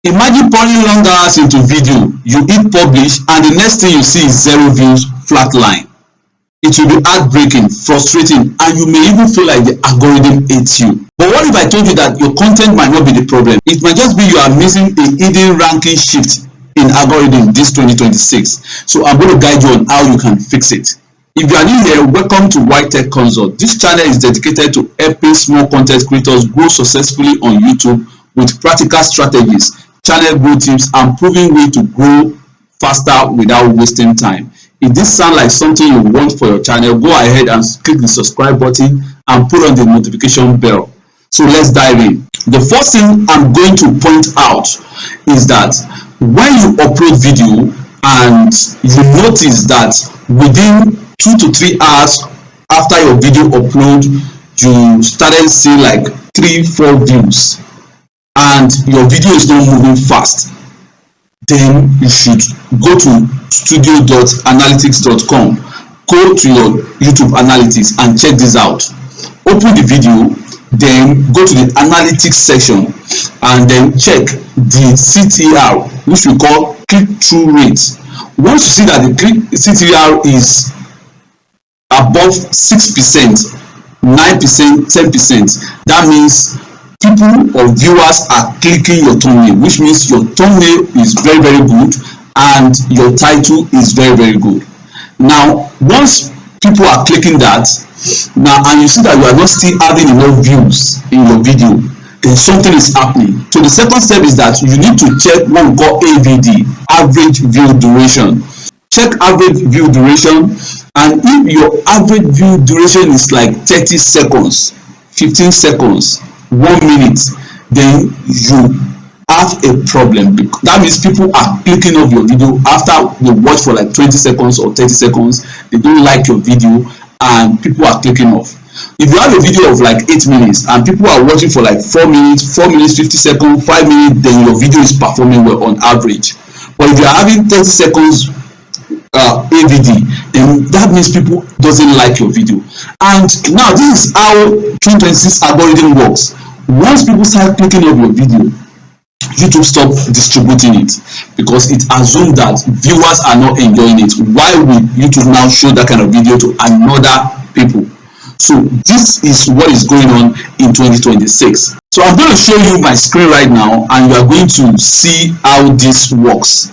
Imagine pouring long hours into video, you hit publish, and the next thing you see is 0 views, flat line. It will be heartbreaking, frustrating, and you may even feel like the algorithm hates you. But what if I told you that your content might not be the problem? It might just be you are missing a hidden ranking shift in algorithm this 2026. So I'm going to guide you on how you can fix it. If you are new here, welcome to White Tech Consult. This channel is dedicated to helping small content creators grow successfully on YouTube with practical strategies, channel growth tips, and proven way to grow faster without wasting time. If this sounds like something you want for your channel, go ahead and click the subscribe button and put on the notification bell. So let's dive in. The first thing I'm going to point out is that when you upload video and you notice that within 2 to 3 hours after your video upload, you started seeing like 3-4 views and your video is not moving fast, then you should go to studio.analytics.com, go to your YouTube analytics and check this out. Open the video, then go to the analytics section and then check the CTR, which we call click-through rate. Once you see that the CTR is above 6%, 9%, 10%, that means people or viewers are clicking your thumbnail, which means your thumbnail is very, very good and your title is very, very good. Now, once people are clicking that, now and you see that you are not still having enough views in your video, then something is happening. So the second step is that you need to check what we call AVD, average view duration. Check average view duration, and if your average view duration is like 30 seconds, 15 seconds, 1 minute, then you have a problem. That means people are clicking off your video after they watch for like 20 seconds or 30 seconds. They don't like your video and people are clicking off. If you have a video of like 8 minutes and people are watching for like 4 minutes, 50 seconds, 5 minutes, then your video is performing well on average. But if you are having 30 seconds AVD, then that means people doesn't like your video. And now this is how 2026 algorithm works. Once people start clicking on your video, YouTube stop distributing it because it assumes that viewers are not enjoying it. Why will YouTube now show that kind of video to another people? So this is what is going on in 2026. So I'm going to show you my screen right now and you are going to see how this works.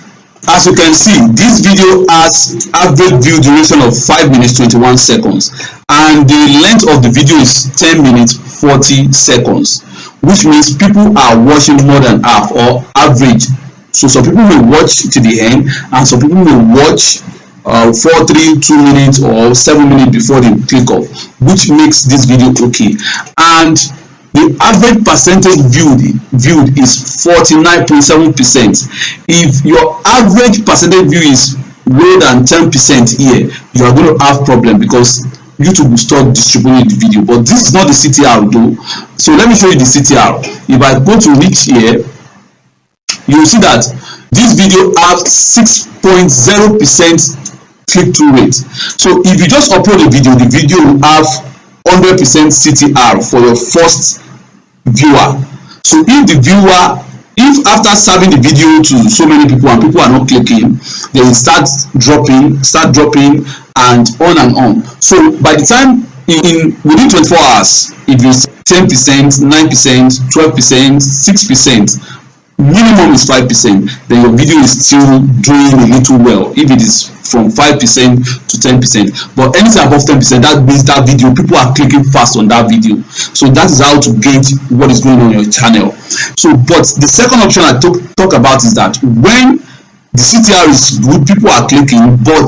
As you can see, this video has average view duration of 5 minutes 21 seconds and the length of the video is 10 minutes 40 seconds, which means people are watching more than half or average. So some people will watch to the end and some people will watch 4, 3, 2 minutes or 7 minutes before they click off, which makes this video okay. And the average percentage viewed is 49.7%. If your average percentage view is lower than 10% here, you are going to have problem because YouTube will start distributing the video. But this is not the CTR though. So let me show you the CTR. If I go to reach here, you will see that this video has 6.0% click-through rate. So if you just upload a video, the video will have 100% CTR for your first viewer. So if after serving the video to so many people and people are not clicking, they will start dropping and on. So by the time within 24 hours, if you 10%, 9%, 12%, 6%, minimum is 5%, then your video is still doing a little well. If it is from 5% to 10%, but anything above 10%, that means that video people are clicking fast on that video. So that is how to gauge what is going on your channel. So but the second option I talk about is that when the CTR is good, people are clicking, but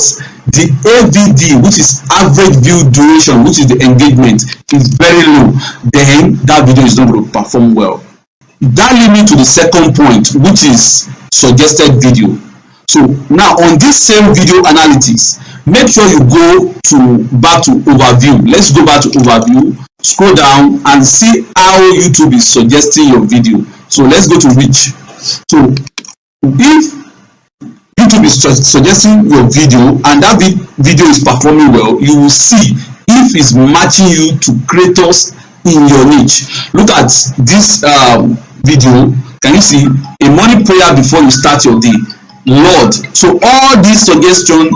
the AVD, which is average view duration, which is the engagement, is very low, then that video is not going to perform well. That leads me to the second point, which is suggested video. So now on this same video analytics, make sure you go back to overview. Let's go back to overview, scroll down and see how YouTube is suggesting your video. So let's go to reach. So if YouTube is suggesting your video and that video is performing well, you will see if it's matching you to creators in your niche. Look at this video. Can you see? A morning prayer before you start your day. Lord. So all these suggested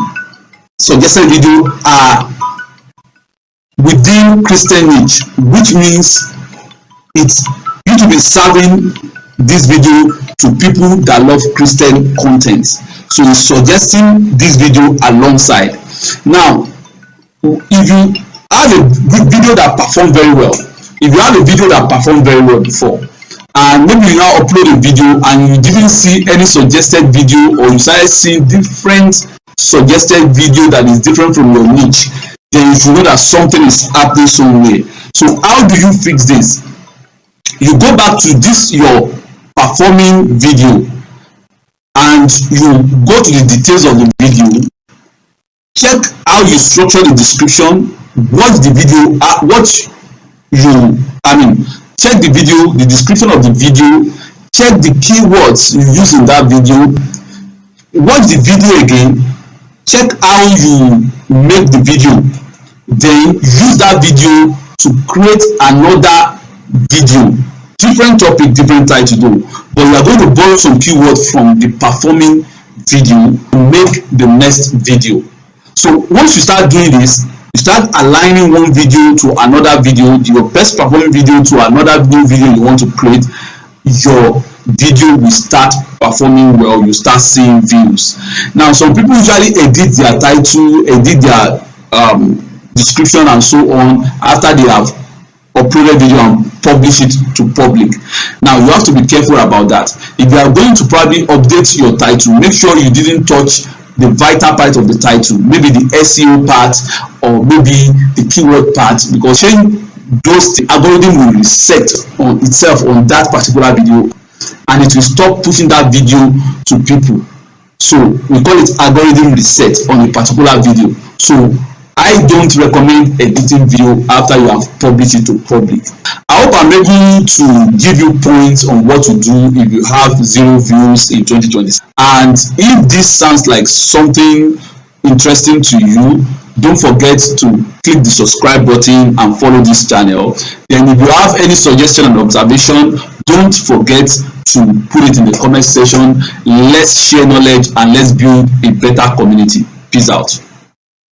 video are within Christian niche, which means it's YouTube is serving this video to people that love Christian content. So it's suggesting this video alongside. Now, if you have a video that performed very well, before, and maybe you now upload a video and you didn't see any suggested video, or you started seeing different suggested video that is different from your niche, then you should know that something is happening somewhere. So how do you fix this? You go back to this your performing video and you go to the details of the video. Check how you structure the description. Watch the video, check the video, the description of the video, check the keywords you use in that video, watch the video again, check how you make the video, then use that video to create another video, different topic, different title though, but you are going to borrow some keywords from the performing video to make the next video. So once you start doing this, you start aligning one video to another video, your best performing video to another new video you want to create, your video will start performing well, you start seeing views. Now some people usually edit their title, edit their description and so on after they have uploaded video and publish it to public. Now you have to be careful about that. If you are going to probably update your title, make sure you didn't touch the vital part of the title, maybe the SEO part or maybe the keyword part, because the algorithm will reset on itself on that particular video and it will stop pushing that video to people. So we call it algorithm reset on a particular video. So I don't recommend editing video after you have published it to public. I hope I'm able to give you points on what to do if you have 0 views in 2020. And if this sounds like something interesting to you, don't forget to click the subscribe button and follow this channel. Then if you have any suggestion and observation, don't forget to put it in the comment section. Let's share knowledge and let's build a better community. Peace out.